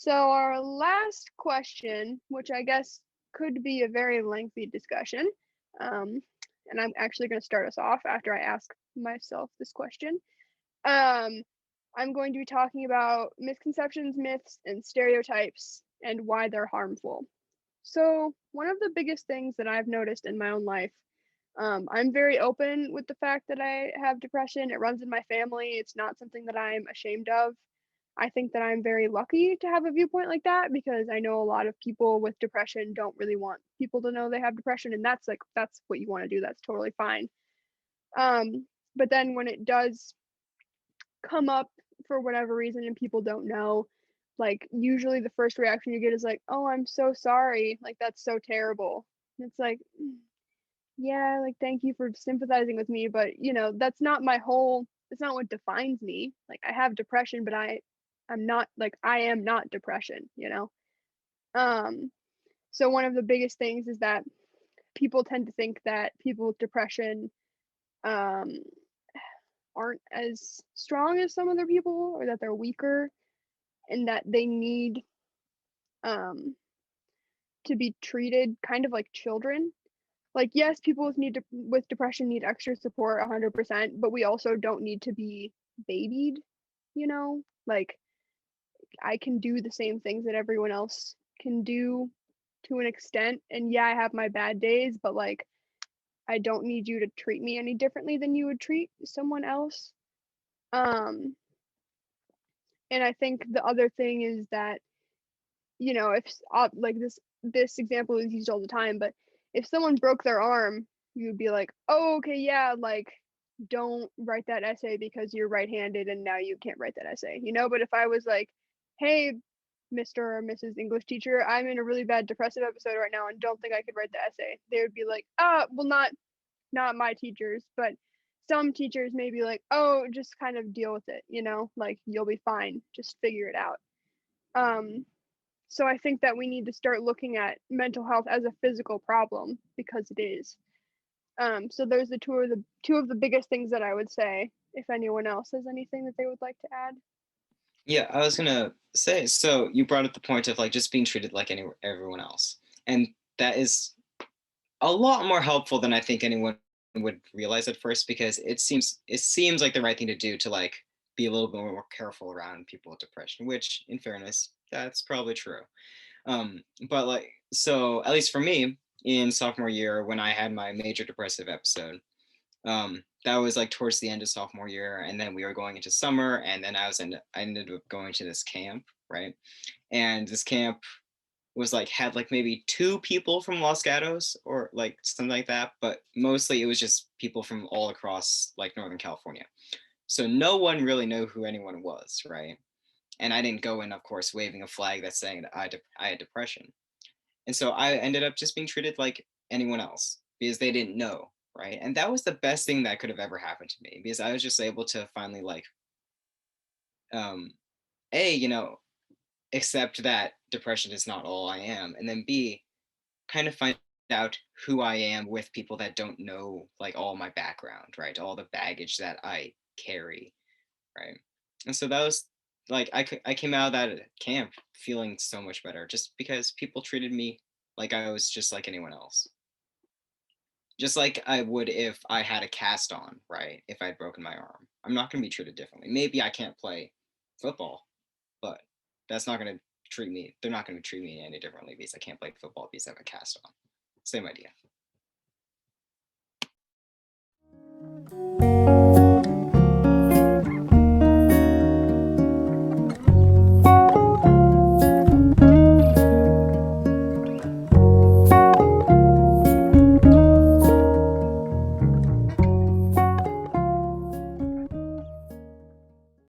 So our last question, which I guess could be a very lengthy discussion, um, and I'm actually going to start us off after I ask myself this question. Um, I'm going to be talking about misconceptions, myths, and stereotypes and why they're harmful. So, one of the biggest things that I've noticed in my own life, I'm very open with the fact that I have depression. It runs in my family. It's not something that I'm ashamed of. I think that I'm very lucky to have a viewpoint like that because I know a lot of people with depression don't really want people to know they have depression, and that's what you want to do. That's totally fine. But then when it does come up for whatever reason and people don't know, like usually the first reaction you get is like, "Oh, I'm so sorry. Like that's so terrible." And it's like, yeah, like thank you for sympathizing with me, but that's not my whole it's not what defines me. Like I have depression, but I'm not like I am not depression. Um so one of the biggest things is that people tend to think that people with depression um aren't as strong as some other people or that they're weaker and that they need um to be treated kind of like children. Like yes, people with depression need extra support 100%, but we also don't need to be babied. Like I can do the same things that everyone else can do to an extent. And yeah, I have my bad days, but like I don't need you to treat me any differently than you would treat someone else. Um and I think the other thing is that if like this example is used all the time, but if someone broke their arm, you would be like, "Oh, okay, yeah, like don't write that essay because you're right-handed and now you can't write that essay." But if I was like, "Hey, Mr. or Mrs. English teacher, I'm in a really bad depressive episode right now and don't think I could write the essay." They would be like, well, not my teachers, but some teachers may be like, "Oh, just kind of deal with it, like you'll be fine. Just figure it out." Um so I think that we need to start looking at mental health as a physical problem because it is. So there's the two of the biggest things that I would say. If anyone else has anything that they would like to add. Yeah, I was gonna say, so you brought up the point of like just being treated like everyone else. And that is a lot more helpful than I think anyone would realize at first, because it seems like the right thing to do to like be a little bit more careful around people with depression, which in fairness, that's probably true. But like, so at least for me in sophomore year when I had my major depressive episode, that was like towards the end of sophomore year, and then we were going into summer, and then I ended up going to this camp, right? And this camp was like had like maybe two people from Los Gatos or like something like that, but mostly it was just people from all across like Northern California. So no one really knew who anyone was, right? And I didn't go in, of course, waving a flag that's saying that I had depression. And so I ended up just being treated like anyone else because they didn't know, right? And that was the best thing that could have ever happened to me, because I was just able to finally like um A, accept that depression is not all I am, and then B, kind of find out who I am with people that don't know like all my background, right? All the baggage that I carry, right? And so that was like I came out of that camp feeling so much better just because people treated me like I was just like anyone else. Just like I would if I had a cast on, right? If I'd broken my arm. I'm not going to be treated differently. Maybe I can't play football, but that's not going to treat me. They're not going to treat me any differently because I can't play football because I have a cast on. Same idea.